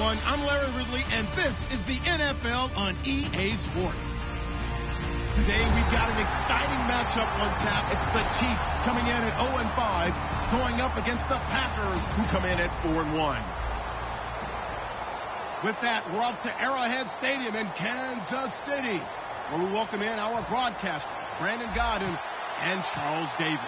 everyone. I'm Larry Ridley, and this is the NFL on EA Sports. Today, we've got an exciting matchup on tap. It's the Chiefs coming in at 0-5, going up against the Packers, who come in at 4-1. With that, we're up to Arrowhead Stadium in Kansas City, where we welcome in our broadcasters, Brandon Godden and Charles Davis.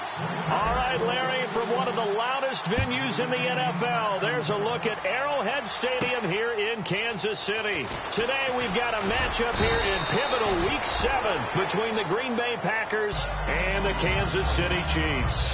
All right, Larry, from one of the loudest venues in the NFL, there's a look at Arrowhead Stadium here in Kansas City. Today, we've got a matchup here in pivotal Week 7 between the Green Bay Packers and the Kansas City Chiefs.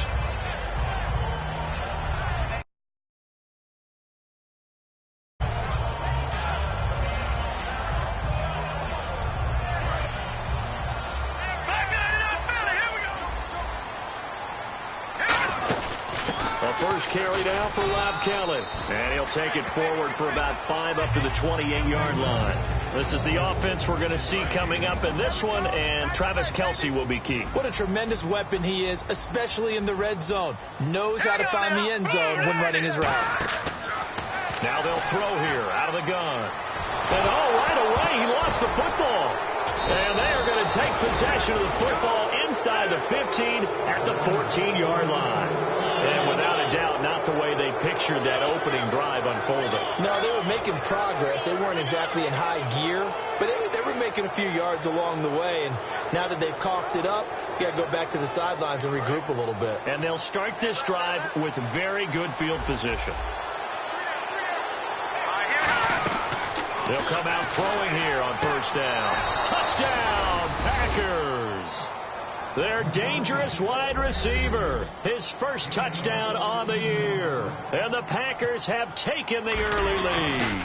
First carry down for Rob Kelly. And he'll take it forward for about 5 up to the 28-yard line. This is the offense we're going to see coming up in this one, and Travis Kelce will be key. What a tremendous weapon he is, especially in the red zone. Knows how to find the end zone when running his routes. Now they'll throw here out of the gun. And right away he lost the football. And they are going to take possession of the football inside the 15 at the 14-yard line. And without a doubt, not the way they pictured that opening drive unfolding. No, they were making progress. They weren't exactly in high gear, but they were making a few yards along the way. And now that they've coughed it up, you got to go back to the sidelines and regroup a little bit. And they'll start this drive with very good field position. They'll come out throwing here on first down. Touchdown, Packers! Their dangerous wide receiver, his first touchdown on the year. And the Packers have taken the early lead.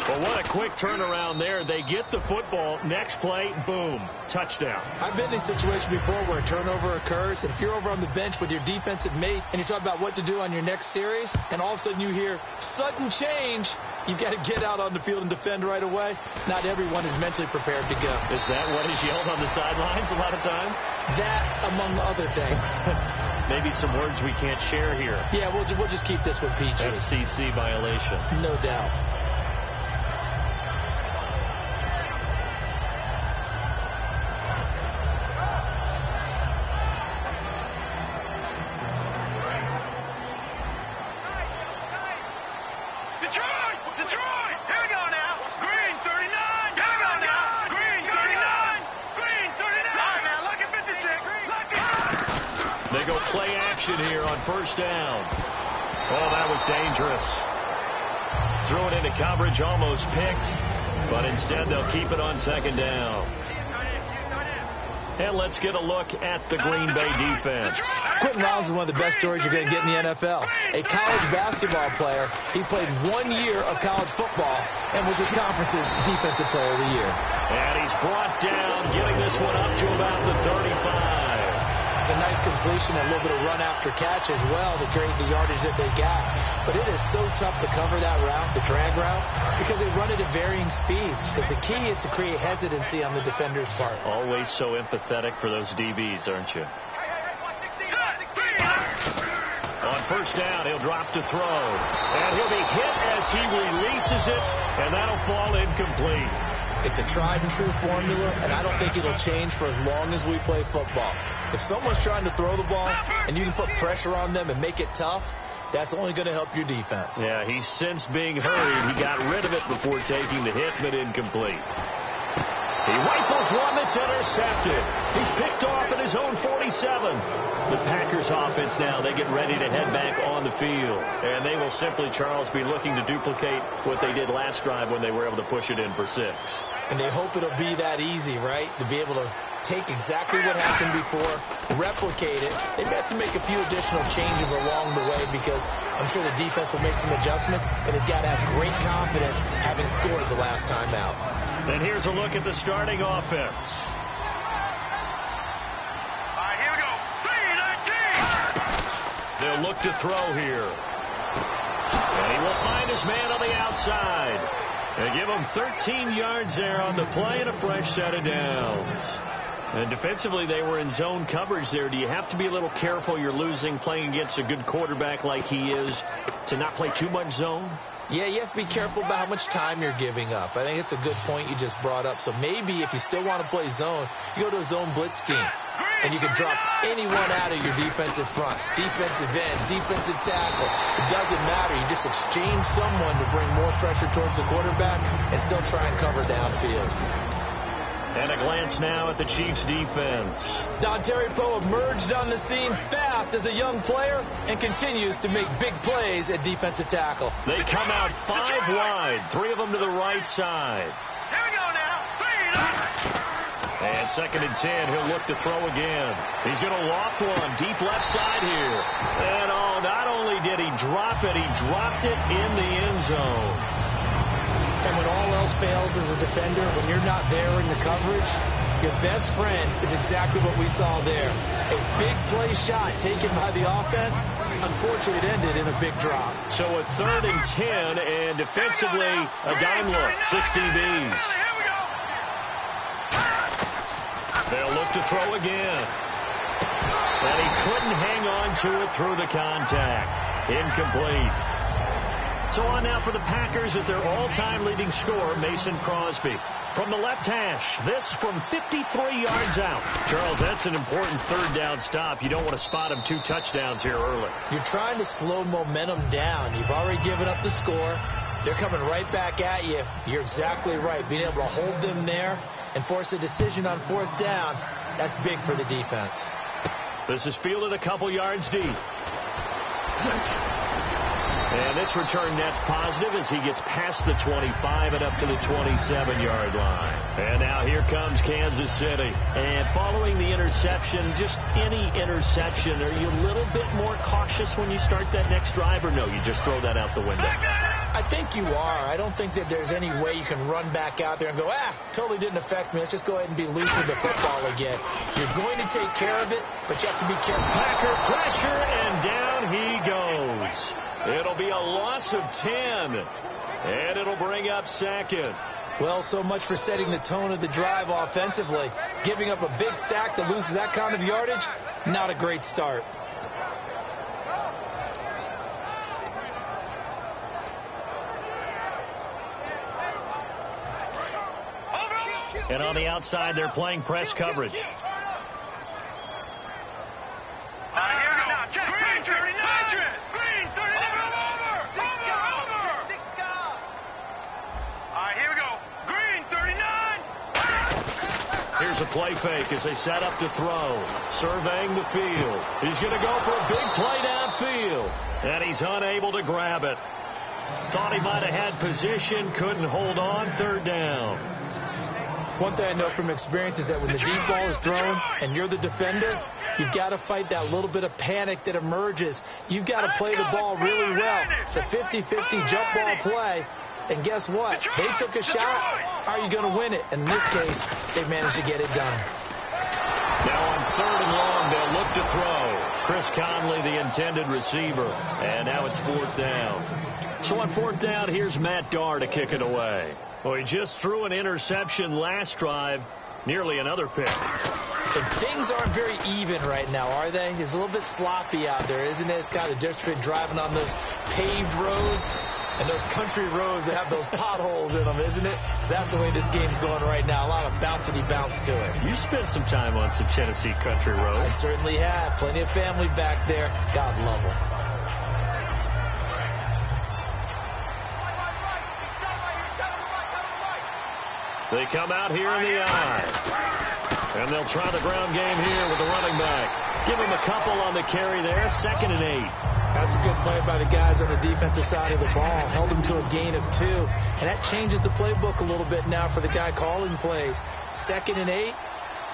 Well, what a quick turnaround there. They get the football. Next play, boom, touchdown. I've been in a situation before where a turnover occurs, and if you're over on the bench with your defensive mate and you talk about what to do on your next series, and all of a sudden you hear sudden change, you've got to get out on the field and defend right away. Not everyone is mentally prepared to go. Is that what is yelled on the sidelines a lot of times? That, among other things. Maybe some words we can't share here. Yeah, we'll just keep this with PG. FCC violation. No doubt. They go play action here on first down. Oh, that was dangerous. Threw it into coverage, almost picked, but instead they'll keep it on second down. And let's get a look at the Green Bay defense. Quentin Rollins is one of the best stories you're going to get in the NFL. A college basketball player. He played 1 year of college football and was his conference's Defensive Player of the Year. And he's brought down, getting this one up to about the 35. It's a nice completion, a little bit of run after catch as well to create the yardage that they got. But it is so tough to cover that route, the drag route, because they run it at varying speeds. Because the key is to create hesitancy on the defender's part. Always so empathetic for those DBs, aren't you? On first down, he'll drop to throw. And he'll be hit as he releases it, and that'll fall incomplete. It's a tried and true formula, and I don't think it'll change for as long as we play football. If someone's trying to throw the ball and you can put pressure on them and make it tough, that's only going to help your defense. Yeah, he's since being hurried. He got rid of it before taking the hit, but incomplete. He rifles one that's intercepted. He's picked off at his own 47. The Packers offense now, they get ready to head back on the field. And they will simply, Charles, be looking to duplicate what they did last drive when they were able to push it in for 6. And they hope it'll be that easy, right? To be able to take exactly what happened before, replicate it. They may have to make a few additional changes along the way because I'm sure the defense will make some adjustments, but they've got to have great confidence having scored the last time out. And here's a look at the starting offense. All right, here we go. 3-19. They'll look to throw here. And he will find his man on the outside. They give him 13 yards there on the play and a fresh set of downs. And defensively, they were in zone coverage there. Do you have to be a little careful? You're losing, playing against a good quarterback like he is, to not play too much zone? Yeah, you have to be careful about how much time you're giving up. I think it's a good point you just brought up. So maybe if you still want to play zone, you go to a zone blitz scheme. And you can drop anyone out of your defensive front, defensive end, defensive tackle. It doesn't matter. You just exchange someone to bring more pressure towards the quarterback and still try and cover downfield. And a glance now at the Chiefs' defense. Dontari Poe emerged on the scene fast as a young player and continues to make big plays at defensive tackle. They come out 5 wide, 3 of them to the right side. Here we go now. And 2nd and 10, he'll look to throw again. He's going to loft one deep left side here. And not only did he drop it, he dropped it in the end zone. And when all else fails as a defender, when you're not there in the coverage, your best friend is exactly what we saw there. A big play shot taken by the offense. Unfortunately, it ended in a big drop. So a 3rd and 10, and defensively, a dime look, 6 DBs. They'll look to throw again. And he couldn't hang on to it through the contact. Incomplete. So on now for the Packers at their all-time leading scorer, Mason Crosby. From the left hash, this from 53 yards out. Charles, that's an important 3rd down stop. You don't want to spot him 2 touchdowns here early. You're trying to slow momentum down. You've already given up the score. They're coming right back at you. You're exactly right. Being able to hold them there and force a decision on 4th down, that's big for the defense. This is fielded a couple yards deep. And this return net's positive as he gets past the 25 and up to the 27-yard line. And now here comes Kansas City. And following the interception, just any interception, are you a little bit more cautious when you start that next drive, or no, you just throw that out the window? I think you are. I don't think that there's any way you can run back out there and go, totally didn't affect me. Let's just go ahead and be loose with the football again. You're going to take care of it, but you have to be careful. Packer pressure, and down he goes. It'll be a loss of 10, and it'll bring up 2nd. Well, so much for setting the tone of the drive offensively. Giving up a big sack that loses that kind of yardage, not a great start. And on the outside, they're playing press coverage. Here's a play fake as they set up to throw. Surveying the field. He's going to go for a big play downfield. And he's unable to grab it. Thought he might have had position. Couldn't hold on. 3rd down. One thing I know from experience is that when the deep ball is thrown and you're the defender, you've got to fight that little bit of panic that emerges. You've got to play the ball really well. It's a 50-50 jump ball play. And guess what? They took a shot. How are you going to win it? And in this case, they managed to get it done. Now on 3rd and long, they'll look to throw. Chris Conley, the intended receiver. And now it's 4th down. So on 4th down, here's Matt Darr to kick it away. Well, he just threw an interception last drive. Nearly another pick. And things aren't very even right now, are they? It's a little bit sloppy out there, isn't it? It's kind of difference between driving on those paved roads and those country roads that have those potholes in them, isn't it? That's the way this game's going right now. A lot of bouncy bounce to it. You spent some time on some Tennessee country roads. I certainly have. Plenty of family back there. God love them. They come out here in the eye. And they'll try the ground game here with the running back. Give him a couple on the carry there. 2nd and 8. That's a good play by the guys on the defensive side of the ball. Held him to a gain of 2. And that changes the playbook a little bit now for the guy calling plays. 2nd and 8.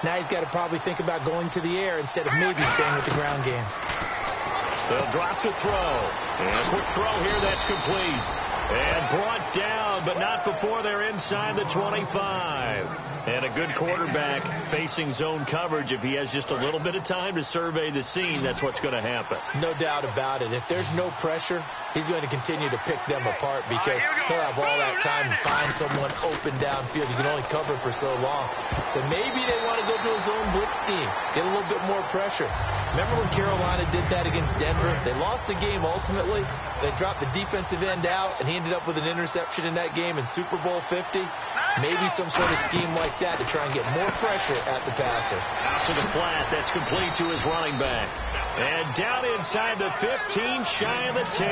Now he's got to probably think about going to the air instead of maybe staying with the ground game. They'll drop to throw. And quick throw here. That's complete. And brought down, but not before they're inside the 25. And a good quarterback facing zone coverage. If he has just a little bit of time to survey the scene, that's what's going to happen. No doubt about it. If there's no pressure, he's going to continue to pick them apart because he'll have all that time to find someone open downfield. You can only cover for so long. So maybe they want to go to a zone blitz scheme, get a little bit more pressure. Remember when Carolina did that against Denver? They lost the game ultimately. They dropped the defensive end out, and he ended up with an interception in that game in Super Bowl 50. Maybe some sort of scheme like that to try and get more pressure at the passer. Out to the flat. That's complete to his running back. And down inside the 15, shy of the 10.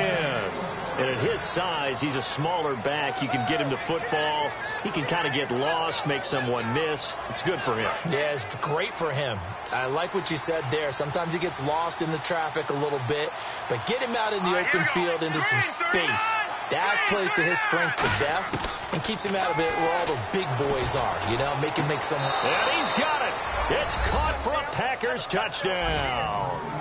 And at his size, he's a smaller back. You can get him to football. He can kind of get lost, make someone miss. It's good for him. Yeah, it's great for him. I like what you said there. Sometimes he gets lost in the traffic a little bit, but get him out in the open field into some space. That plays to his strengths the best and keeps him out of it where all the big boys are, you know, make him make some. And he's got it. It's caught for a Packers touchdown.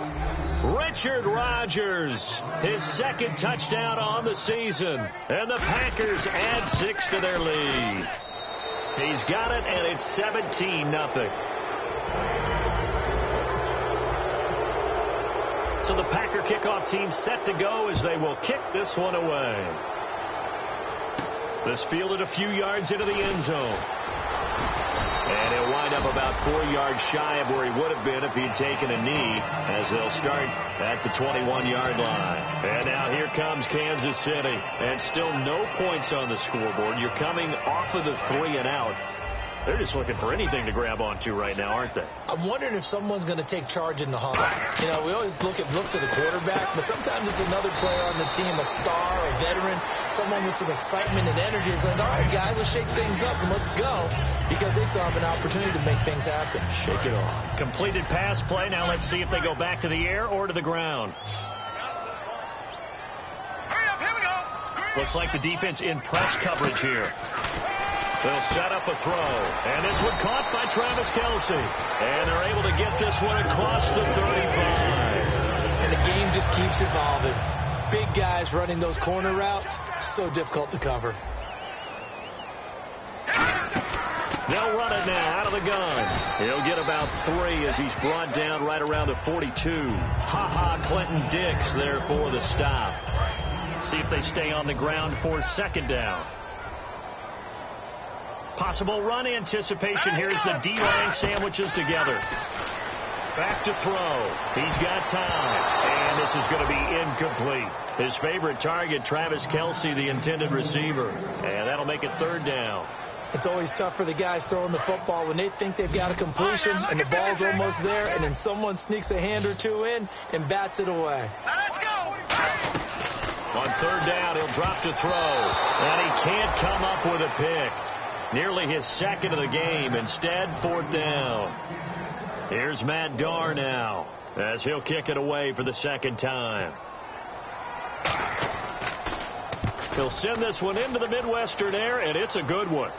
Richard Rodgers, his second touchdown on the season. And the Packers add 6 to their lead. He's got it, and it's 17-0. So the Packer kickoff team set to go as they will kick this one away. This fielded a few yards into the end zone. And he'll wind up about 4 yards shy of where he would have been if he'd taken a knee, as they'll start at the 21-yard line. And now here comes Kansas City. And still no points on the scoreboard. You're coming off of the 3 and out. They're just looking for anything to grab onto right now, aren't they? I'm wondering if someone's going to take charge in the huddle. You know, we always look to the quarterback, but sometimes it's another player on the team, a star, a veteran, someone with some excitement and energy. It's like, all right, guys, let's shake things up and let's go, because they still have an opportunity to make things happen. Shake it off. Completed pass play. Now let's see if they go back to the air or to the ground. Looks like the defense in press coverage here. They'll set up a throw. And this one caught by Travis Kelce. And they're able to get this one across the 35. And the game just keeps evolving. Big guys running those corner routes, so difficult to cover. They'll run it now out of the gun. He'll get about 3 as he's brought down right around the 42. Ha-ha, Clinton Dix there for the stop. See if they stay on the ground for second down. Possible run anticipation. Here's the D-line sandwiches together. Back to throw. He's got time. And this is going to be incomplete. His favorite target, Travis Kelce, the intended receiver. And that'll make it third down. It's always tough for the guys throwing the football when they think they've got a completion and the ball's almost there, and then someone sneaks a hand or two in and bats it away. Let's go. On third down, he'll drop to throw. And he can't come up with a pick. Nearly his second of the game. Instead, fourth down. Here's Matt Darr now as he'll kick it away for the second time. He'll send this one into the Midwestern air, and it's a good one.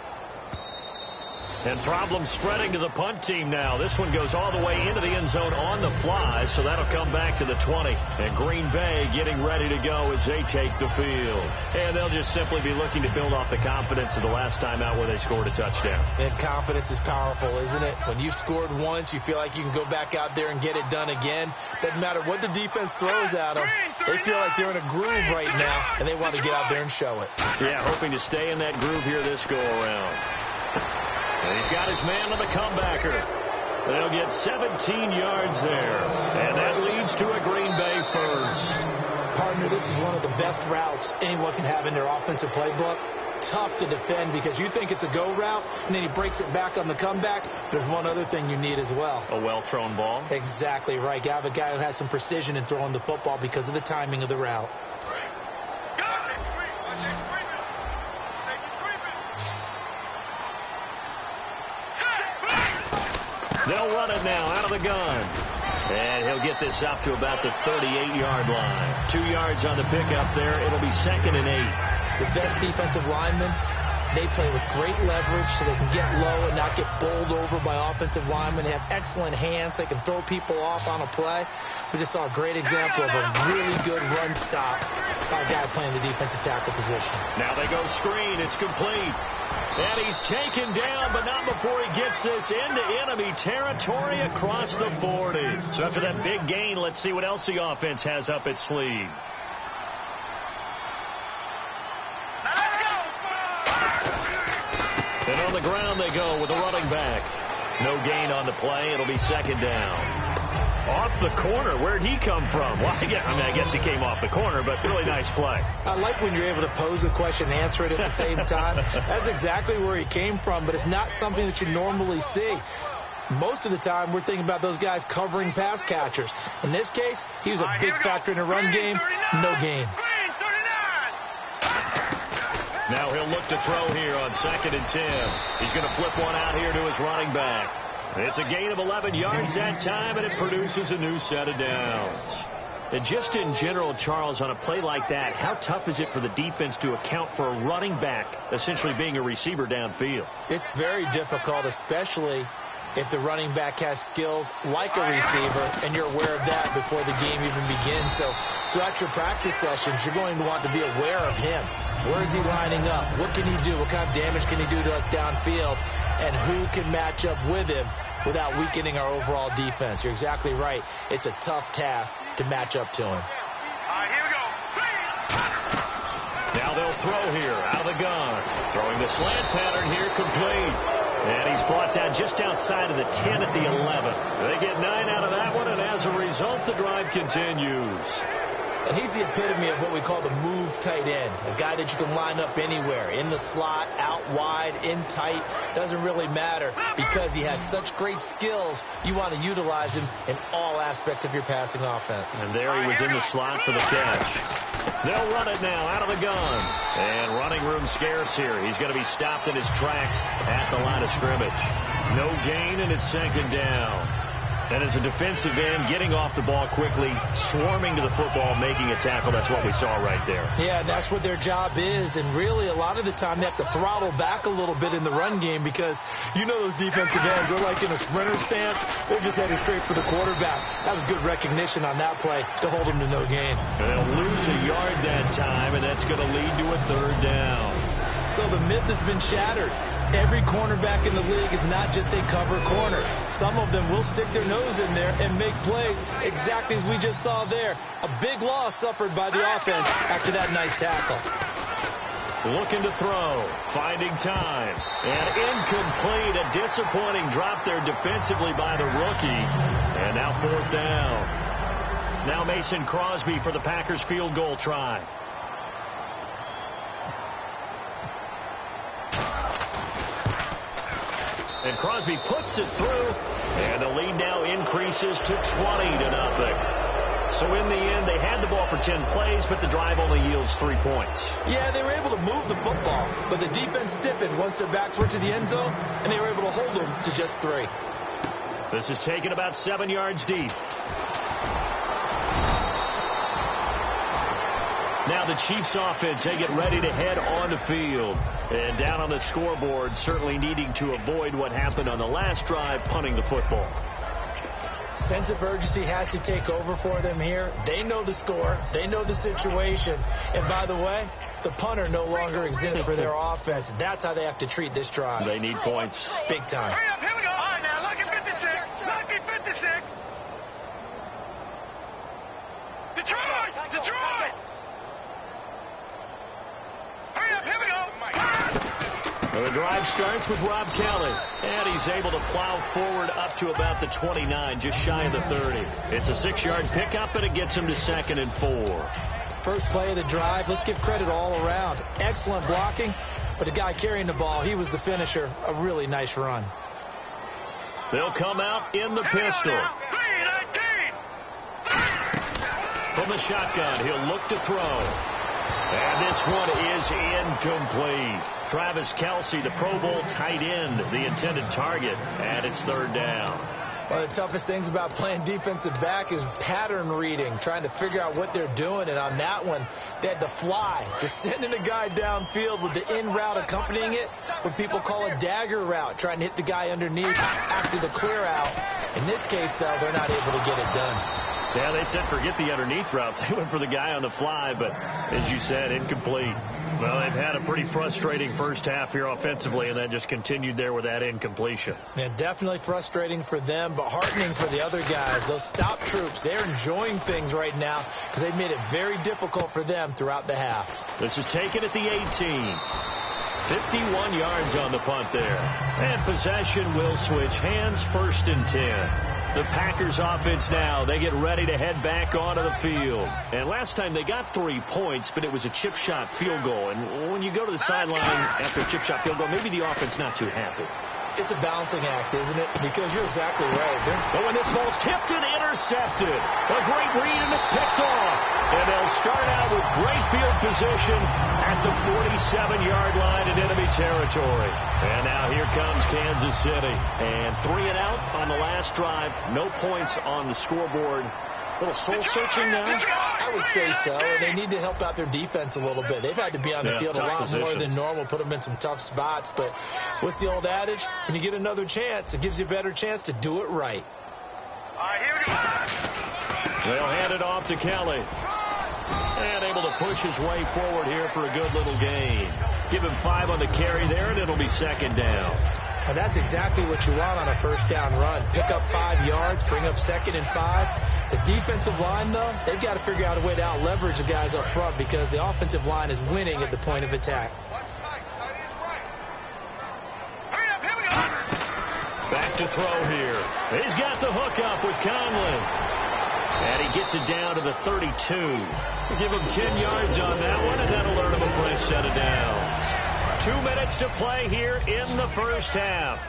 And problems spreading to the punt team now. This one goes all the way into the end zone on the fly, so that'll come back to the 20. And Green Bay getting ready to go as they take the field. And they'll just simply be looking to build off the confidence of the last time out where they scored a touchdown. And confidence is powerful, isn't it? When you've scored once, you feel like you can go back out there and get it done again. Doesn't matter what the defense throws at them. They feel like they're in a groove right now, and they want to get out there and show it. Yeah, hoping to stay in that groove here this go-around. And he's got his man on the comebacker. They'll get 17 yards there. And that leads to a Green Bay first. Partner, this is one of the best routes anyone can have in their offensive playbook. Tough to defend because you think it's a go route, and then he breaks it back on the comeback. There's one other thing you need as well. A well-thrown ball. Exactly right. You have a guy who has some precision in throwing the football because of the timing of the route. They'll run it now out of the gun. And he'll get this up to about the 38-yard line. 2 yards on the pickup there. It'll be 2nd and 8. The best defensive lineman They play with great leverage so they can get low and not get bowled over by offensive linemen. They have excellent hands. They can throw people off on a play. We just saw a great example of a really good run stop by a guy playing the defensive tackle position. Now they go screen. It's complete. And he's taken down, but not before he gets this into enemy territory across the 40. So after that big gain, let's see what else the offense has up its sleeve. And on the ground they go with the running back. No gain on the play. It'll be second down. Off the corner. Where'd he come from? Well, I guess he came off the corner, but really nice play. I like when you're able to pose a question and answer it at the same time. That's exactly where he came from, but it's not something that you normally see. Most of the time, we're thinking about those guys covering pass catchers. In this case, he was a big factor in the run game. No gain. Now he'll look to throw here on 2nd and 10. He's going to flip one out here to his running back. It's a gain of 11 yards that time, and it produces a new set of downs. And just in general, Charles, on a play like that, how tough is it for the defense to account for a running back essentially being a receiver downfield? It's very difficult, especially if the running back has skills like a receiver, and you're aware of that before the game even begins. So throughout your practice sessions, you're going to want to be aware of him. Where is he lining up? What can he do? What kind of damage can he do to us downfield? And who can match up with him without weakening our overall defense? You're exactly right. It's a tough task to match up to him. All right, here we go. Now they'll throw here out of the gun. Throwing the slant pattern here complete. And he's brought down just outside of the 10 at the 11. They get 9 out of that one, and as a result, the drive continues. And he's the epitome of what we call the move tight end, a guy that you can line up anywhere, in the slot, out wide, in tight, doesn't really matter because he has such great skills. You want to utilize him in all aspects of your passing offense. And there he was in the slot for the catch. They'll run it now out of the gun. And running room scarce here. He's going to be stopped in his tracks at the line of scrimmage. No gain, and it's second down. And as a defensive end, getting off the ball quickly, swarming to the football, making a tackle, that's what we saw right there. Yeah, that's what their job is. And really, a lot of the time, they have to throttle back a little bit in the run game because you know those defensive ends, they're like in a sprinter stance. They're just heading straight for the quarterback. That was good recognition on that play to hold them to no gain. And they'll lose a yard that time, and that's going to lead to a third down. So the myth has been shattered. Every cornerback in the league is not just a cover corner. Some of them will stick their nose in there and make plays exactly as we just saw there. A big loss suffered by the offense after that nice tackle. Looking to throw, finding time, and incomplete. A disappointing drop there defensively by the rookie. And now fourth down. Now Mason Crosby for the Packers field goal try. And Crosby puts it through, and the lead now increases to 20-0. So in the end, they had the ball for 10 plays, but the drive only yields 3 points. Yeah, they were able to move the football, but the defense stiffened once their backs were to the end zone, and they were able to hold them to just 3. This is taken about 7 yards deep. Now the Chiefs offense, they get ready to head on the field. And down on the scoreboard, certainly needing to avoid what happened on the last drive, punting the football. Sense of urgency has to take over for them here. They know the score. They know the situation. And by the way, the punter no longer exists for their offense. That's how they have to treat this drive. They need points. Big time. Hurry up, here we go. All right, now, look at 56. Look at 56. Detroit! Detroit! Hurry up, here we go. Well, the drive starts with Rob Kelly, and he's able to plow forward up to about the 29, just shy of the 30. It's a 6-yard pickup, and it gets him to 2nd and 4. First play of the drive, let's give credit all around. Excellent blocking, but the guy carrying the ball, he was the finisher. A really nice run. They'll come out in the pistol. From the shotgun, he'll look to throw. And this one is incomplete. Travis Kelce, the Pro Bowl tight end, the intended target, and it's third down. One of the toughest things about playing defensive back is pattern reading, trying to figure out what they're doing. And on that one, they had to fly, just sending a guy downfield with the in route accompanying it, what people call a dagger route, trying to hit the guy underneath after the clear out. In this case, though, they're not able to get it done. Yeah, they said forget the underneath route. They went for the guy on the fly, but as you said, incomplete. Well, they've had a pretty frustrating first half here offensively, and that just continued there with that incompletion. Yeah, definitely frustrating for them, but heartening for the other guys. Those stop troops, they're enjoying things right now because they've made it very difficult for them throughout the half. This is taken at the 18. 51 yards on the punt there. And possession will switch hands, 1st and 10. The Packers offense now, they get ready to head back onto the field. And last time they got 3 points, but it was a chip shot field goal. And when you go to the sideline after a chip shot field goal, maybe the offense not too happy. It's a balancing act, isn't it? Because you're exactly right. But when this ball's tipped and intercepted, a great read and it's picked off. And they'll start out with great field position at the 47-yard line in enemy territory. And now here comes Kansas City. And 3 and out on the last drive. No points on the scoreboard. A little soul-searching now? I would say so. And they need to help out their defense a little bit. They've had to be on the field a lot more than normal, put them in some tough spots. But what's the old adage? When you get another chance, it gives you a better chance to do it right. All right, here we go. They'll hand it off to Kelly. And able to push his way forward here for a good little gain. Give him 5 on the carry there, and it'll be 2nd down. And that's exactly what you want on a first down run. Pick up 5 yards, bring up 2nd and 5. The defensive line, though, they've got to figure out a way to out-leverage the guys up front because the offensive line is winning at the point of attack. Back to throw here. He's got the hook up with Conley. And he gets it down to the 32. Give him 10 yards on that one, and that'll earn him a fresh set of downs. 2 minutes to play here in the first half.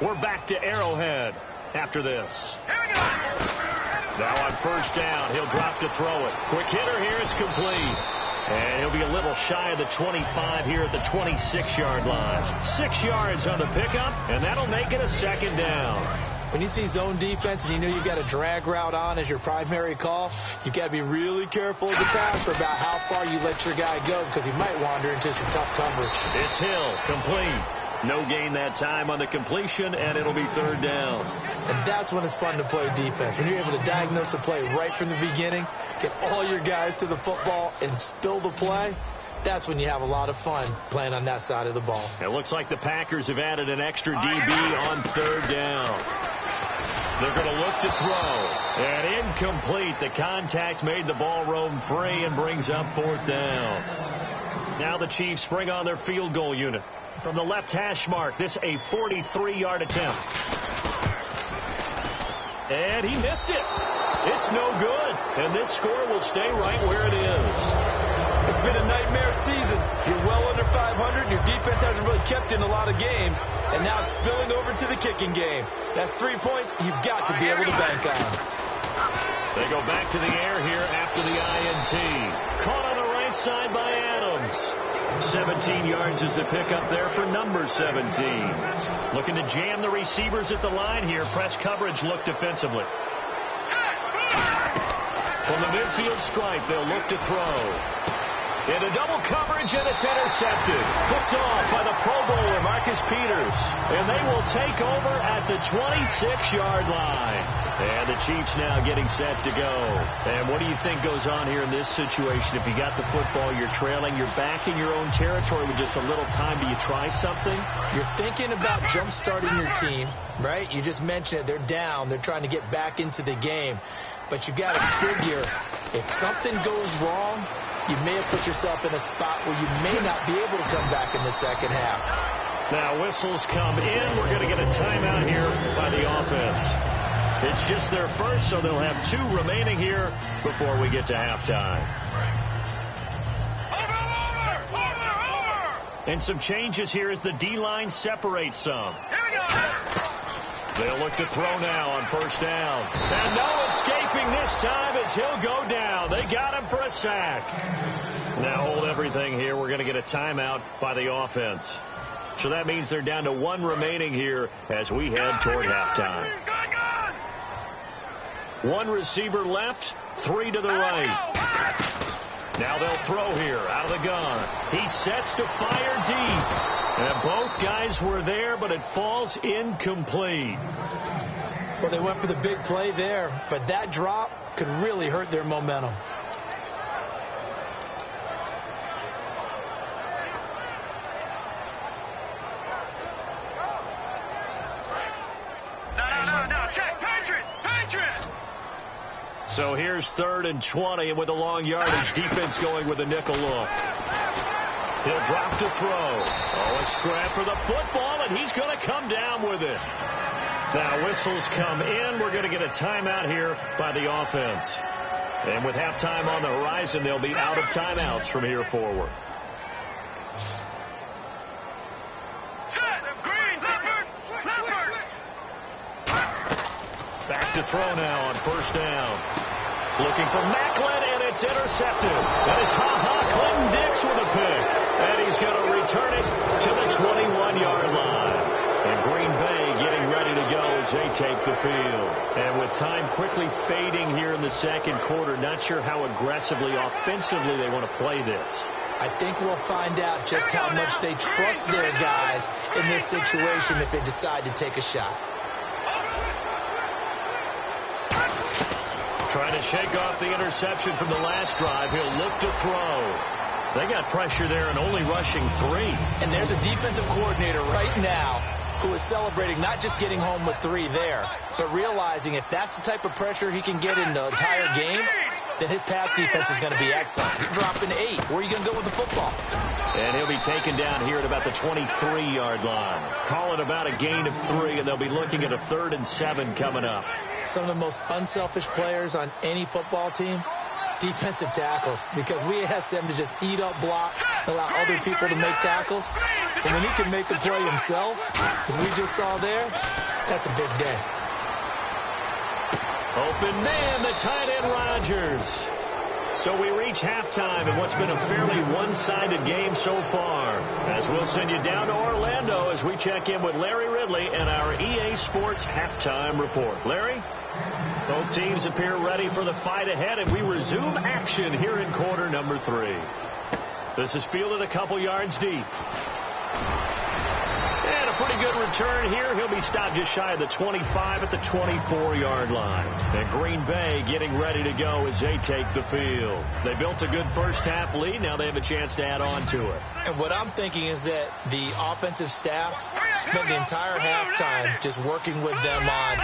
We're back to Arrowhead after this. Now on first down, he'll drop to throw it. Quick hitter here, it's complete. And he'll be a little shy of the 25 here at the 26-yard line. 6 yards on the pickup, and that'll make it a 2nd down. When you see zone defense and you know you've got a drag route on as your primary call, you've got to be really careful as a passer about how far you let your guy go because he might wander into some tough coverage. It's Hill, complete. No gain that time on the completion, and it'll be 3rd down. And that's when it's fun to play defense. When you're able to diagnose a play right from the beginning, get all your guys to the football and spill the play, that's when you have a lot of fun playing on that side of the ball. It looks like the Packers have added an extra DB on 3rd down. They're going to look to throw. And incomplete. The contact made the ball roam free and brings up 4th down. Now the Chiefs bring on their field goal unit. From the left hash mark, this a 43-yard attempt. And he missed it. It's no good. And this score will stay right where it is. It's been a nightmare season. You're well under 500. Your defense hasn't really kept in a lot of games. And now it's spilling over to the kicking game. That's 3 points you've got to be able to bank on. They go back to the air here after the INT. Caught on the right side by Adams. 17 yards is the pickup there for number 17. Looking to jam the receivers at the line here. Press coverage look defensively. From the midfield stripe, they'll look to throw. Into double coverage, and it's intercepted. Hooked off by the Pro Bowler, Marcus Peters. And they will take over at the 26-yard line. And the Chiefs now getting set to go. And what do you think goes on here in this situation? If you got the football, you're trailing, you're back in your own territory with just a little time. Do you try something? You're thinking about jump-starting your team, right? You just mentioned it. They're down. They're trying to get back into the game. But you got to figure, if something goes wrong, you may have put yourself in a spot where you may not be able to come back in the second half. Now whistles come in. We're going to get a timeout here by the offense. It's just their first, so they'll have 2 remaining here before we get to halftime. Over. And some changes here as the D-line separates some. They'll look to throw now on first down. And no escaping this time as he'll go down. They got him for a sack. Now hold everything here. We're going to get a timeout by the offense. So that means they're down to 1 remaining here as we head toward halftime. One receiver left, 3 to the right. Now they'll throw here out of the gun. He sets to fire deep. And both guys were there, but it falls incomplete. Well, they went for the big play there, but that drop could really hurt their momentum. No. Check. Patriot. So here's 3rd and 20, and with a long yardage, defense going with a nickel look. He'll drop to throw. Oh, a scrap for the football, and he's going to come down with it. Now whistles come in. We're going to get a timeout here by the offense. And with halftime on the horizon, they'll be out of timeouts from here forward. Back to throw now on 1st down. Looking for Macklin, and it's intercepted. And it's Clinton-Dix with a pick. And he's going to return it to the 21-yard line. And Green Bay getting ready to go as they take the field. And with time quickly fading here in the second quarter, not sure how aggressively, offensively they want to play this. I think we'll find out just how much they trust their guys in this situation if they decide to take a shot. Trying to shake off the interception from the last drive. He'll look to throw. They got pressure there and only rushing 3. And there's a defensive coordinator right now who is celebrating not just getting home with 3 there, but realizing if that's the type of pressure he can get in the entire game, then his pass defense is going to be excellent. You're dropping 8. Where are you going to go with the football? And he'll be taken down here at about the 23-yard line. Call it about a gain of 3, and they'll be looking at a 3rd and 7 coming up. Some of the most unselfish players on any football team, defensive tackles, because we ask them to just eat up blocks, allow other people to make tackles. And when he can make a play himself, as we just saw there, that's a big day. Open man, the tight end Rodgers. So we reach halftime in what's been a fairly one-sided game so far. As we'll send you down to Orlando as we check in with Larry Ridley and our EA Sports Halftime Report. Larry? Both teams appear ready for the fight ahead, and we resume action here in quarter number 3. This is fielded a couple yards deep. And a pretty good return here. He'll be stopped just shy of the 25 at the 24-yard line. And Green Bay getting ready to go as they take the field. They built a good first-half lead. Now they have a chance to add on to it. And what I'm thinking is that the offensive staff spent the entire halftime just working with them on,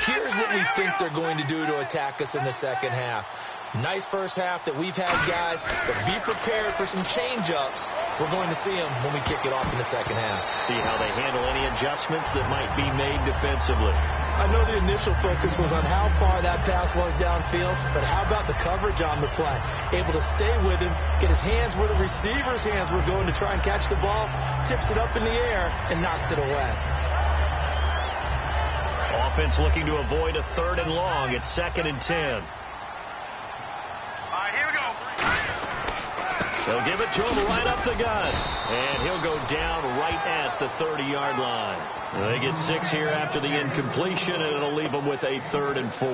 here's what we think they're going to do to attack us in the second half. Nice first half that we've had, guys, but be prepared for some change-ups. We're going to see them when we kick it off in the second half. See how they handle any adjustments that might be made defensively. I know the initial focus was on how far that pass was downfield, but how about the coverage on the play? Able to stay with him, get his hands where the receiver's hands were going to try and catch the ball, tips it up in the air, and knocks it away. Offense looking to avoid a 3rd and long. It's 2nd and 10. They'll give it to him right up the gut. And he'll go down right at the 30-yard line. They get 6 here after the incompletion, and it'll leave them with a 3rd and 4.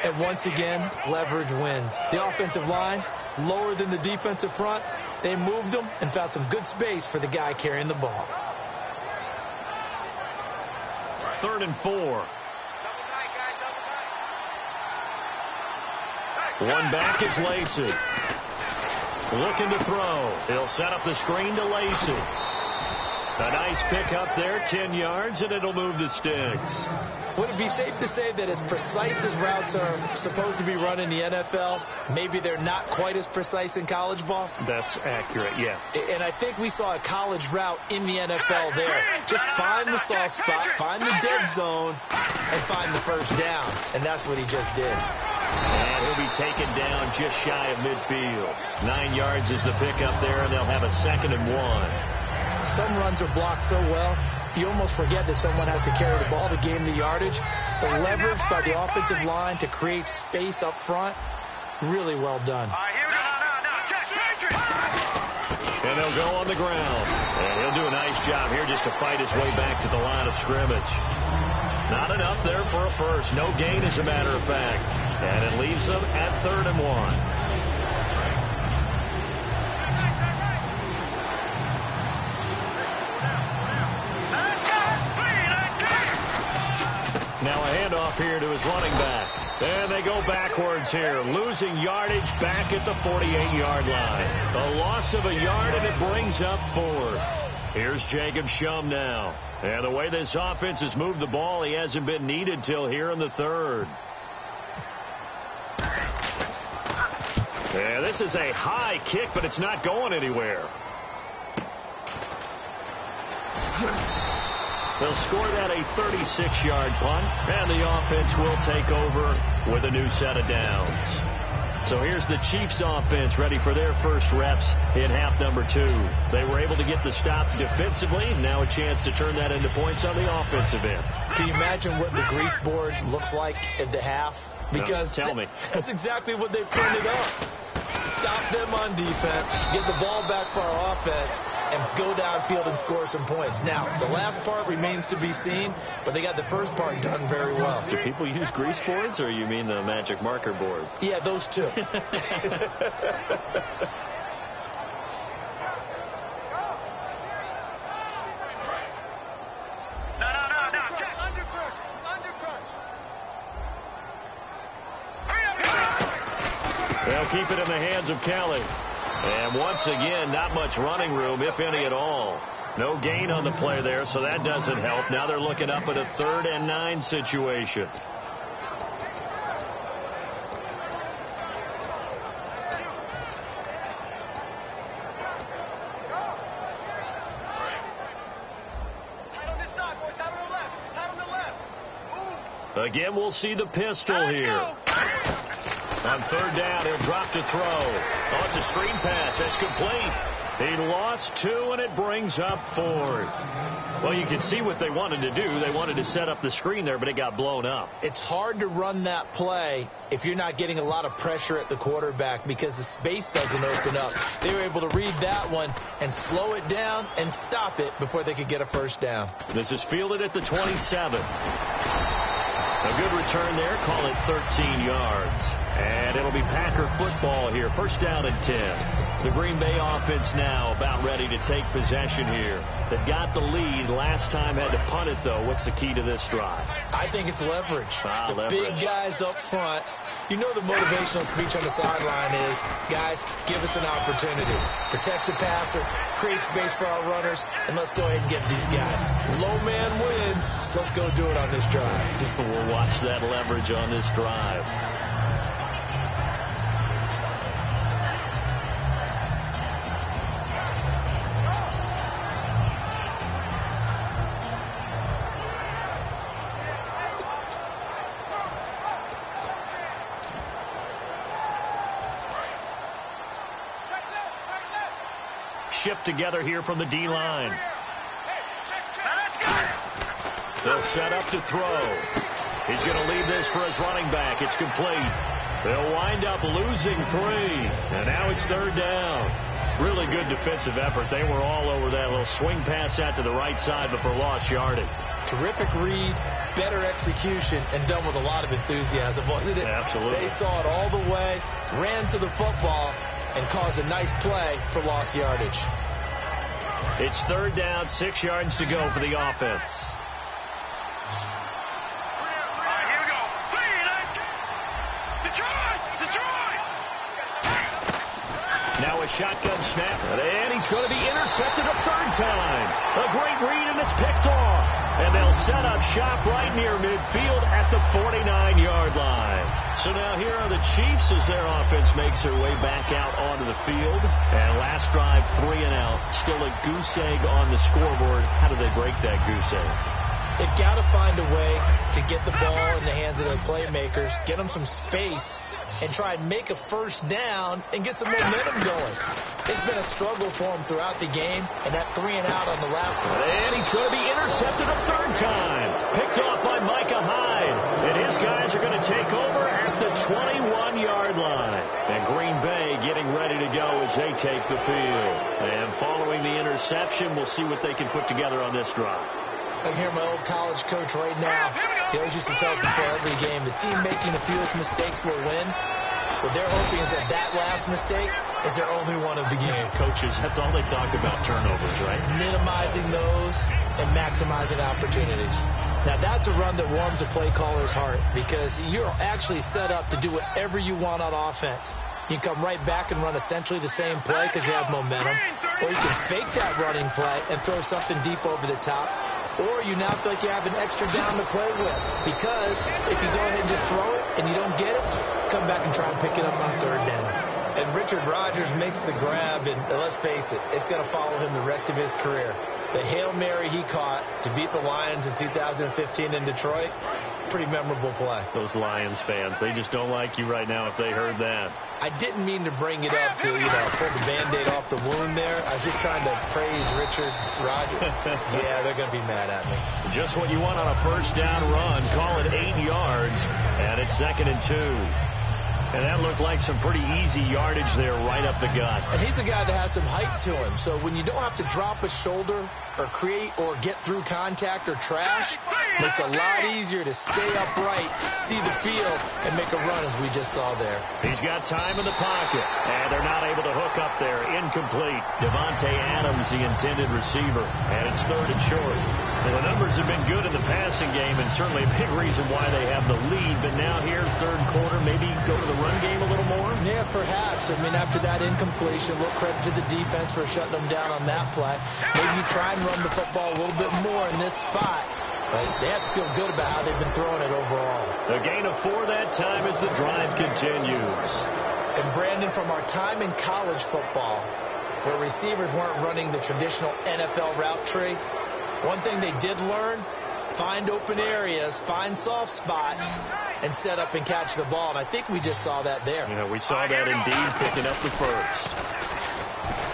And once again, leverage wins. The offensive line, lower than the defensive front. They moved them and found some good space for the guy carrying the ball. 3rd and 4. One back is Lacey. Looking to throw. He'll set up the screen to Lacey. A nice pick up there, 10 yards, and it'll move the sticks. Would it be safe to say that as precise as routes are supposed to be run in the NFL, maybe they're not quite as precise in college ball? That's accurate, yeah. And I think we saw a college route in the NFL there. Just find the soft spot, find the dead zone, and find the first down. And that's what he just did. And he'll be taken down just shy of midfield. 9 yards is the pickup there, and they'll have a 2nd and 1. Some runs are blocked so well, you almost forget that someone has to carry the ball to gain the yardage. The leverage by the offensive line to create space up front, really well done. And they'll go on the ground. And he'll do a nice job here just to fight his way back to the line of scrimmage. Not enough there for a first. No gain, as a matter of fact. And it leaves them at 3rd and 1. Now a handoff here to his running back. And they go backwards here, losing yardage back at the 48-yard line. A loss of a yard, and it brings up 4th. Here's Jacob Shum now. And the way this offense has moved the ball, he hasn't been needed till here in the 3rd. Yeah, this is a high kick, but it's not going anywhere. They'll score that a 36-yard punt, and the offense will take over with a new set of downs. So here's the Chiefs offense ready for their first reps in half number 2. They were able to get the stop defensively. Now a chance to turn that into points on the offensive end. Can you imagine what the grease board looks like at the half? Because tell me. That's exactly what they printed up. Stop them on defense, get the ball back for our offense, and go downfield and score some points. Now, the last part remains to be seen, but they got the first part done very well. Do people use grease boards, or you mean the magic marker boards? Yeah, those two. They'll keep it in the hands of Kelly. And once again, not much running room, if any at all. No gain on the play there, so that doesn't help. Now they're looking up at a 3rd and 9 situation. Again, we'll see the pistol here. On 3rd down, he'll drop to throw. Oh, it's a screen pass. That's complete. He lost 2, and it brings up 4th. Well, you can see what they wanted to do. They wanted to set up the screen there, but it got blown up. It's hard to run that play if you're not getting a lot of pressure at the quarterback because the space doesn't open up. They were able to read that one and slow it down and stop it before they could get a first down. This is fielded at the 27. A good return there. Call it 13 yards. And it'll be Packer football here. First down and 10. The Green Bay offense now about ready to take possession here. They've got the lead. Last time had to punt it, though. What's the key to this drive? I think it's leverage. Leverage. Big guys up front. You know the motivational speech on the sideline is, guys, give us an opportunity. Protect the passer, create space for our runners, and let's go ahead and get these guys. Low man wins. Let's go do it on this drive. We'll watch that leverage on this drive. Shipped together here from the D-line. They'll set up to throw. He's going to leave this for his running back. It's complete. They'll wind up losing 3. And now it's 3rd down. Really good defensive effort. They were all over that little swing pass out to the right side before lost yardage. Terrific read, better execution, and done with a lot of enthusiasm, wasn't it? Absolutely. They saw it all the way, ran to the football, and caused a nice play for lost yardage. It's 3rd down, 6 yards to go for the offense. Here we go. Detroit! Now a shotgun snap, and he's going to be intercepted a 3rd time. A great read, and it's picked off. And they'll set up shop right near midfield at the 49-yard line. So now here are the Chiefs as their offense makes their way back out onto the field. And last drive, 3 and out. Still a goose egg on the scoreboard. How do they break that goose egg? They've got to find a way to get the ball in the hands of their playmakers, get them some space, and try and make a first down and get some momentum going. It's been a struggle for him throughout the game, and that 3 and out on the last one. And he's going to be intercepted a 3rd time. Picked off by Micah Hyde. And his guys are going to take over at the 21-yard line. And Green Bay getting ready to go as they take the field. And following the interception, we'll see what they can put together on this drive. I can hear my old college coach right now. He always used to tell us before every game, the team making the fewest mistakes will win. What they're hoping is that last mistake is their only one of the game. Coaches, that's all they talk about, turnovers, right? Minimizing those and maximizing opportunities. Now, that's a run that warms a play caller's heart because you're actually set up to do whatever you want on offense. You can come right back and run essentially the same play because you have momentum. Or you can fake that running play and throw something deep over the top. Or you now feel like you have an extra down to play with. Because if you go ahead and just throw it and you don't get it, come back and try and pick it up on third down. And Richard Rodgers makes the grab, and let's face it, it's going to follow him the rest of his career. The Hail Mary he caught to beat the Lions in 2015 in Detroit, pretty memorable play. Those Lions fans, they just don't like you right now if they heard that. I didn't mean to bring it up to, pull the Band-Aid off the wound there. I was just trying to praise Richard Rodgers. Yeah, they're going to be mad at me. Just what you want on a first down run. Call it 8 yards, and it's 2nd and 2. And that looked like some pretty easy yardage there right up the gut. And he's a guy that has some height to him. So when you don't have to drop a shoulder or create or get through contact or trash, makes it a lot easier to stay upright, see the field, and make a run as we just saw there. He's got time in the pocket, and they're not able to hook up there. Incomplete. Devontae Adams, the intended receiver, and it's 3rd and short. Well, the numbers have been good in the passing game, and certainly a big reason why they have the lead. But now here, 3rd quarter, maybe go to the run game a little more? Yeah, perhaps. I mean, after that incompletion, a little credit to the defense for shutting them down on that play. Maybe you try and run the football a little bit more in this spot. But they have to feel good about how they've been throwing it overall. A gain of 4 that time as the drive continues. And Brandon, from our time in college football, where receivers weren't running the traditional NFL route tree, one thing they did learn, find open areas, find soft spots, and set up and catch the ball. And I think we just saw that there. Yeah, we saw that indeed, picking up the first.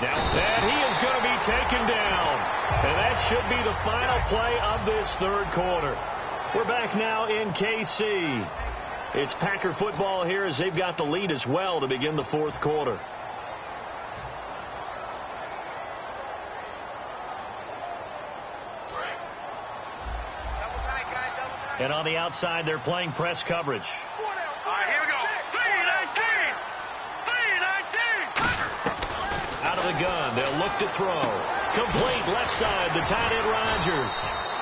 Now, and he is going to be taken down. And that should be the final play of this 3rd quarter. We're back now in KC. It's Packer football here as they've got the lead as well to begin the 4th quarter. And on the outside, they're playing press coverage. All right, here we go. 3-19. 3-19. Out of the gun, they'll look to throw. Complete left side, the tight end Rodgers.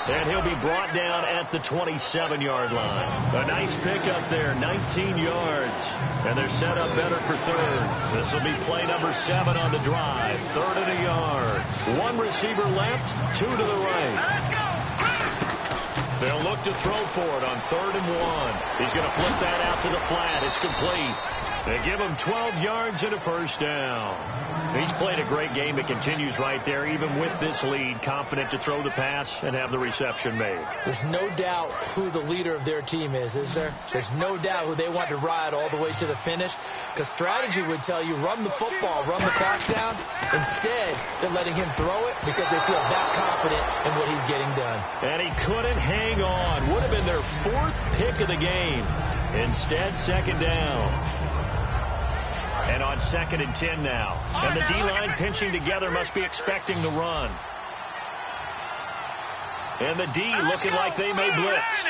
And he'll be brought down at the 27-yard line. A nice pickup there, 19 yards. And they're set up better for 3rd. This will be play number 7 on the drive. 3rd and a yard. 1 receiver left, 2 to the right. Let's go. They'll look to throw for it on 3rd and 1. He's going to flip that out to the flat. It's complete. They give him 12 yards and a first down. He's played a great game. It continues right there, even with this lead, confident to throw the pass and have the reception made. There's no doubt who the leader of their team is there? There's no doubt who they want to ride all the way to the finish. Because strategy would tell you, run the football, run the clock down. Instead, they're letting him throw it because they feel that confident in what he's getting done. And he couldn't hang on. Would have been their 4th pick of the game. Instead, 2nd down. And on 2nd and 10 now. And the D-line pinching together, must be expecting the run. And the D looking like they may blitz.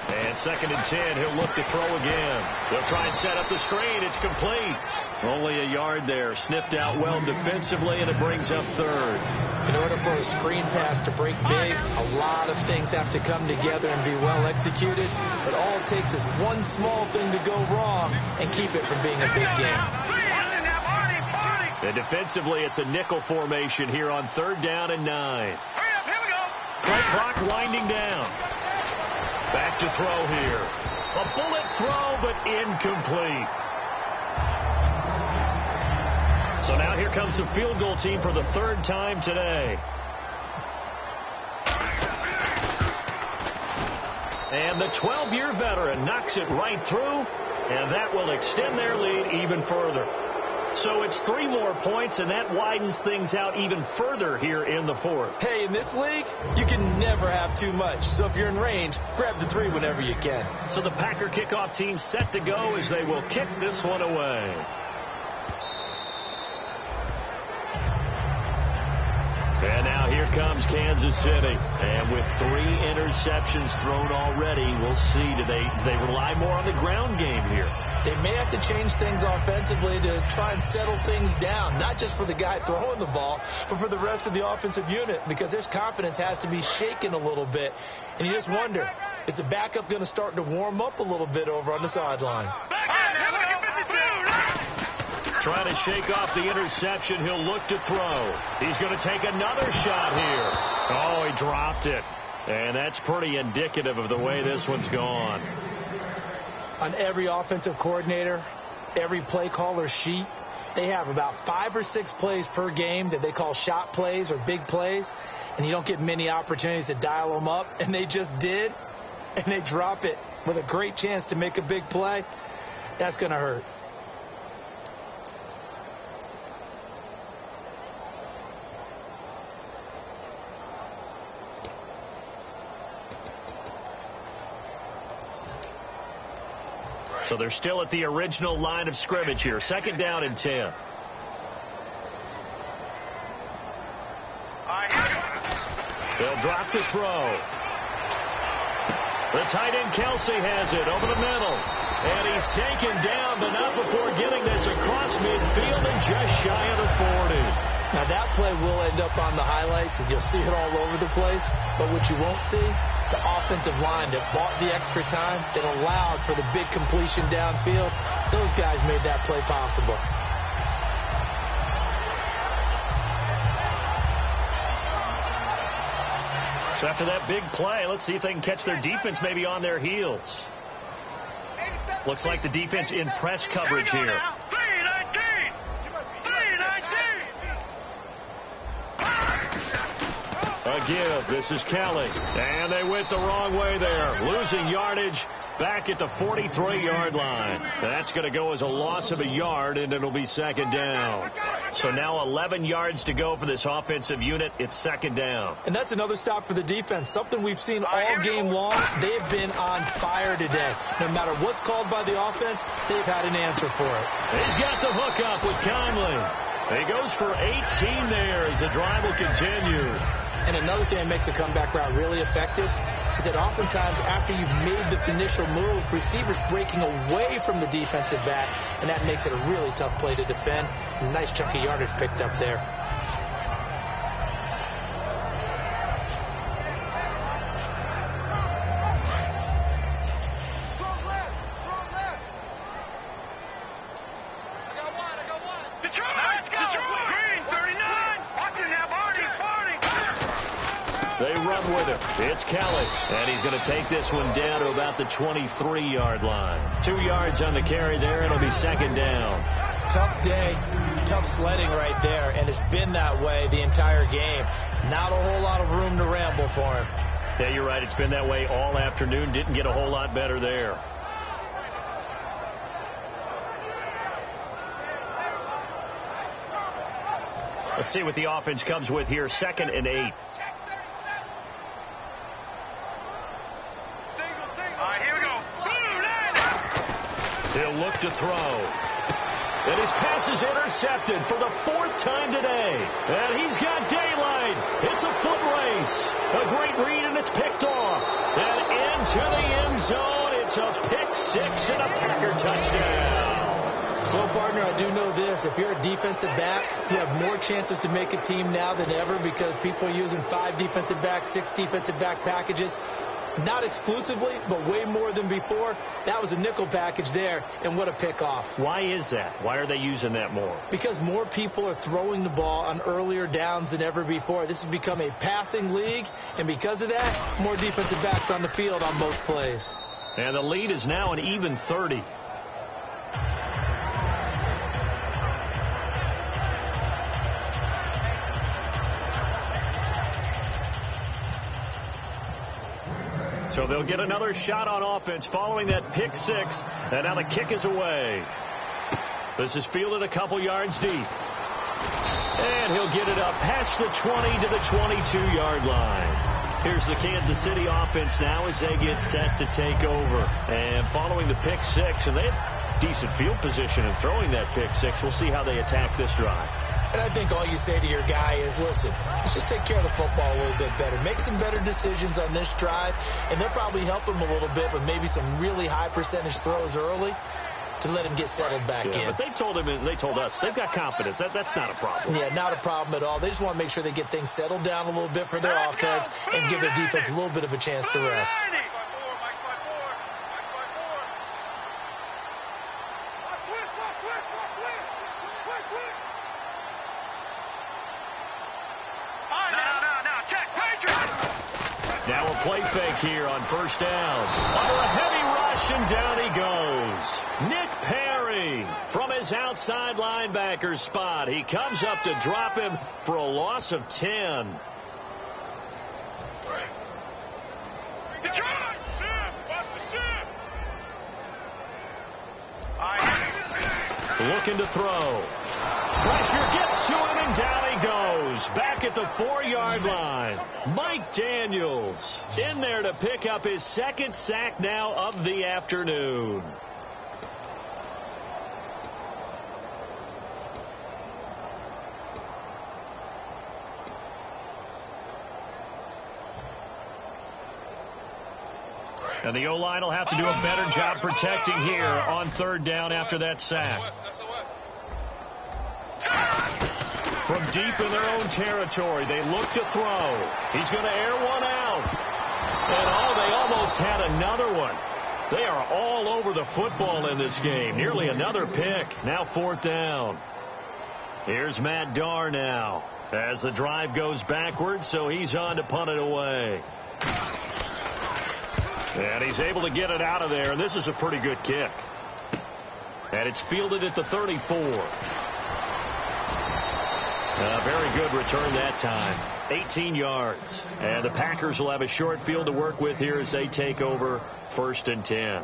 And 2nd and 10, he'll look to throw again. They'll try and set up the screen. It's complete. Only a yard there. Sniffed out well defensively, and it brings up 3rd. In order for a screen pass to break big, a lot of things have to come together and be well executed. But all it takes is one small thing to go wrong and keep it from being a big game. And defensively, it's a nickel formation here on 3rd down and 9. Play clock winding down. Back to throw here. A bullet throw, but incomplete. So now here comes the field goal team for the 3rd time today. And the 12-year veteran knocks it right through, and that will extend their lead even further. So it's 3 more points, and that widens things out even further here in the 4th. Hey, in this league, you can never have too much. So if you're in range, grab the 3 whenever you can. So the Packer kickoff team set to go as they will kick this one away. And now here here comes Kansas City. And with 3 interceptions thrown already, we'll see. Do they rely more on the ground game here? They may have to change things offensively to try and settle things down, not just for the guy throwing the ball, but for the rest of the offensive unit, because their confidence has to be shaken a little bit. And you just wonder, is the backup going to start to warm up a little bit over on the sideline? Trying to shake off the interception. He'll look to throw. He's going to take another shot here. Oh, he dropped it. And that's pretty indicative of the way this one's gone. On every offensive coordinator, every play caller sheet, they have about 5 or 6 plays per game that they call shot plays or big plays, and you don't get many opportunities to dial them up, and they just did, and they drop it with a great chance to make a big play. That's going to hurt. So they're still at the original line of scrimmage here. 2nd down and 10. They'll drop the throw. The tight end Kelsey has it over the middle. And he's taken down, but not before getting this across midfield and just shy of the 40. Now that play will end up on the highlights, and you'll see it all over the place. But what you won't see, the offensive line that bought the extra time, that allowed for the big completion downfield, those guys made that play possible. So after that big play, let's see if they can catch their defense maybe on their heels. Looks like the defense in press coverage here. A give. This is Kelly. And they went the wrong way there. Losing yardage back at the 43-yard line. That's going to go as a loss of a yard, and it'll be 2nd down. So now 11 yards to go for this offensive unit. It's 2nd down. And that's another stop for the defense. Something we've seen all game long. They've been on fire today. No matter what's called by the offense, they've had an answer for it. He's got the hook up with Conley. He goes for 18 there as the drive will continue. And another thing that makes the comeback route really effective is that oftentimes after you've made the initial move, receivers breaking away from the defensive back, and that makes it a really tough play to defend. A nice chunk of yardage picked up there. They run with it. It's Kelly. And he's going to take this one down to about the 23-yard line. 2 yards on the carry there, and it'll be 2nd down. Tough day, tough sledding right there, and it's been that way the entire game. Not a whole lot of room to ramble for him. Yeah, you're right. It's been that way all afternoon. Didn't get a whole lot better there. Let's see what the offense comes with here. 2nd and 8. He'll look to throw. And his pass is intercepted for the 4th time today. And he's got daylight. It's a foot race. A great read, and it's picked off. And into the end zone. It's a pick 6 and a Packer touchdown. Well, partner, I do know this. If you're a defensive back, you have more chances to make a team now than ever because people are using 5 defensive backs, 6 defensive back packages. Not exclusively, but way more than before. That was a nickel package there, and what a pickoff. Why is that? Why are they using that more? Because more people are throwing the ball on earlier downs than ever before. This has become a passing league, and because of that, more defensive backs on the field on most plays. And the lead is now an even 30. So they'll get another shot on offense following that pick 6. And now the kick is away. This is fielded a couple yards deep. And he'll get it up past the 20 to the 22-yard line. Here's the Kansas City offense now as they get set to take over. And following the pick 6, and they have decent field position in throwing that pick 6. We'll see how they attack this drive. And I think all you say to your guy is, listen, let's just take care of the football a little bit better. Make some better decisions on this drive, and they'll probably help him a little bit with maybe some really high percentage throws early to let him get settled back in. But they told him, and they told us, they've got confidence. That's not a problem. Yeah, not a problem at all. They just want to make sure they get things settled down a little bit for their offense and give their defense a little bit of a chance to rest. Now a play fake here on first down. Under a heavy rush, and down he goes. Nick Perry from his outside linebacker spot. He comes up to drop him for a loss of 10. Looking to throw. Pressure gets to him, and down he goes. Back at the 4-yard line. Mike Daniels in there to pick up his second sack now of the afternoon. And the O-line will have to do a better job protecting here on third down after that sack. From deep in their own territory, they look to throw. He's going to air one out. And they almost had another one. They are all over the football in this game. Nearly another pick. Now fourth down. Here's Matt Darr now as the drive goes backwards, so he's on to punt it away. And he's able to get it out of there, and this is a pretty good kick. And it's fielded at the 34. A very good return that time. 18 yards. And the Packers will have a short field to work with here as they take over first and 10. Hey,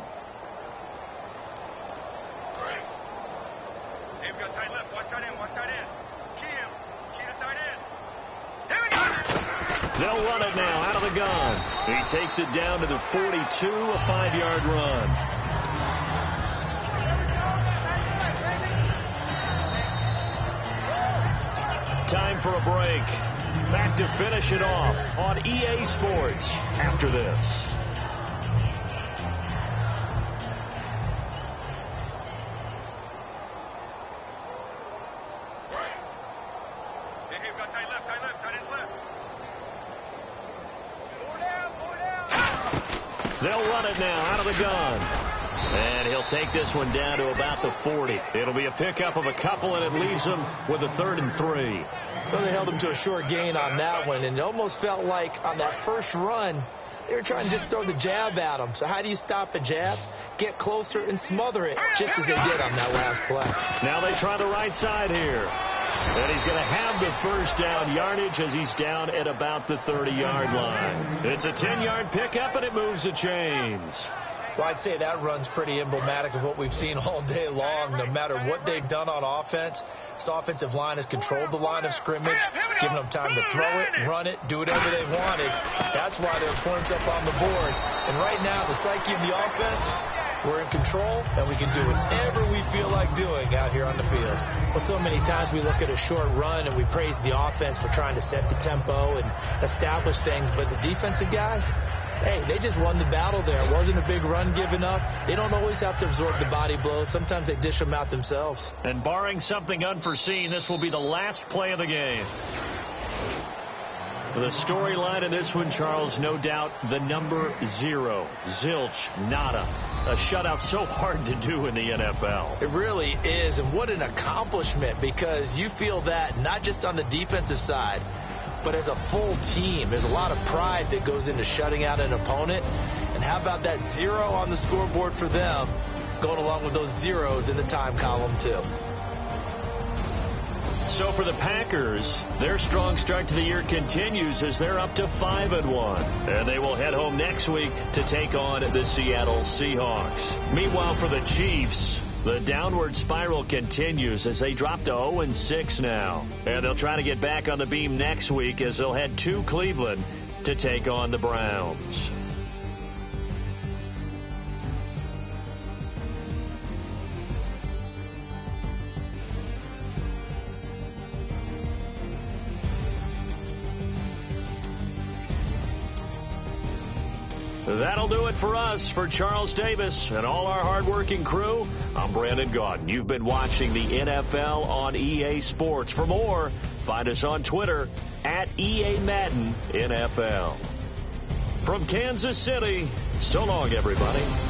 we got tight left. Watch tight end. Watch tight end. Key him. Key the tight end. Here we go. They'll run it now out of the gun. He takes it down to the 42, a 5-yard run. Time for a break. Back to finish it off on EA Sports after this. Hey, we got tight left. Tight end's left. They'll run it now out of the gun. And he'll take this one down to about the 40. It'll be a pickup of a couple, and it leaves them with a 3rd and 3. Well, they held him to a short gain on that one, and it almost felt like on that first run, they were trying to just throw the jab at him. So how do you stop a jab? Get closer and smother it, just as they did on that last play. Now they try the right side here. And he's going to have the first down yardage as he's down at about the 30-yard line. It's a 10-yard pickup, and it moves the chains. Well, I'd say that run's pretty emblematic of what we've seen all day long. No matter what they've done on offense, this offensive line has controlled the line of scrimmage, given them time to throw it, run it, do whatever they wanted. That's why there are points up on the board. And right now, the psyche of the offense, we're in control, and we can do whatever we feel like doing out here on the field. Well, so many times we look at a short run and we praise the offense for trying to set the tempo and establish things, but the defensive guys, hey, they just won the battle there. It wasn't a big run given up. They don't always have to absorb the body blows. Sometimes they dish them out themselves. And barring something unforeseen, this will be the last play of the game. The storyline in this one, Charles, no doubt the number 0. Zilch, nada. A shutout so hard to do in the NFL. It really is, and what an accomplishment, because you feel that not just on the defensive side, but as a full team. There's a lot of pride that goes into shutting out an opponent. And how about that 0 on the scoreboard for them, going along with those zeros in the time column, too. So for the Packers, their strong start to the year continues as they're up to 5-1. And they will head home next week to take on the Seattle Seahawks. Meanwhile, for the Chiefs, the downward spiral continues as they drop to 0-6 now. And they'll try to get back on the beam next week as they'll head to Cleveland to take on the Browns. That'll do it for us. For Charles Davis and all our hardworking crew, I'm Brandon Gaudin. You've been watching the NFL on EA Sports. For more, find us on Twitter at EA Madden NFL. From Kansas City, so long, everybody.